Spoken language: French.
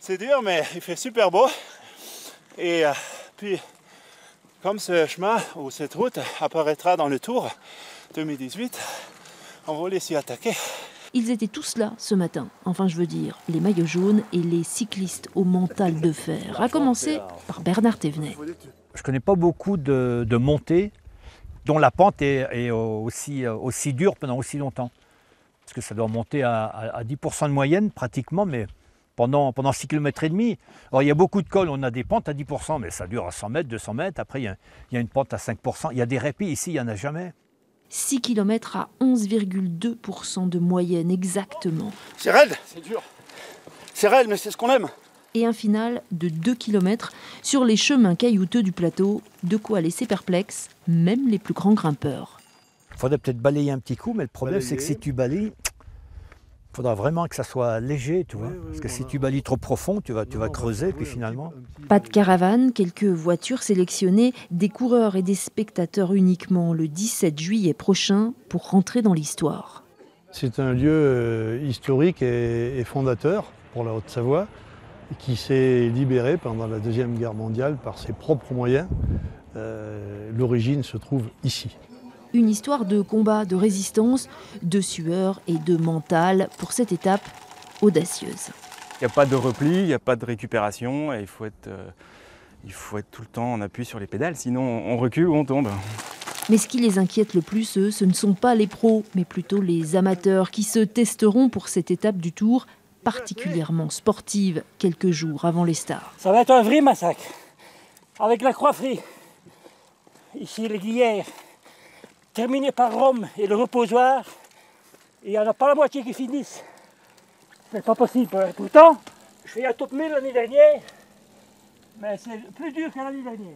C'est dur, mais il fait super beau. Et puis, comme ce chemin ou cette route apparaîtra dans le Tour 2018, on va s'y attaquer. Ils étaient tous là ce matin, enfin je veux dire, les maillots jaunes et les cyclistes au mental de fer, à commencer par Bernard Thévenet. Je ne connais pas beaucoup de montées dont la pente est aussi dure pendant aussi longtemps. Parce que ça doit monter à 10% de moyenne pratiquement, mais pendant 6,5 km. Alors il y a beaucoup de cols, on a des pentes à 10%, mais ça dure à 100 mètres, 200 mètres. Après il y a une pente à 5%. Il y a des répits, ici il n'y en a jamais. 6 km à 11,2% de moyenne, exactement. C'est raide, c'est dur. C'est raide, mais c'est ce qu'on aime. Et un final de 2 km sur les chemins caillouteux du plateau, de quoi laisser perplexe même les plus grands grimpeurs. Il faudrait peut-être balayer un petit coup, mais le problème c'est que si tu balayes, il faudra vraiment que ça soit léger, tu vois. Parce que si tu balayes trop profond, tu vas creuser, puis finalement... Pas de caravane, quelques voitures sélectionnées, des coureurs et des spectateurs uniquement le 17 juillet prochain pour rentrer dans l'histoire. C'est un lieu historique et fondateur pour la Haute-Savoie, qui s'est libéré pendant la Deuxième Guerre mondiale par ses propres moyens. L'origine se trouve ici. Une histoire de combat, de résistance, de sueur et de mental pour cette étape audacieuse. Il n'y a pas de repli, il n'y a pas de récupération, et il faut être tout le temps en appui sur les pédales, sinon on recule ou on tombe. Mais ce qui les inquiète le plus, eux, ce ne sont pas les pros, mais plutôt les amateurs qui se testeront pour cette étape du Tour, particulièrement sportive, quelques jours avant les stars. Ça va être un vrai massacre, avec la Croix-Frie, ici les Glières, terminé par Rome et le reposoir, et il n'y en a pas la moitié qui finissent. C'est pas possible. Pourtant, je fais un top 1000 l'année dernière, mais c'est plus dur que l'année dernière.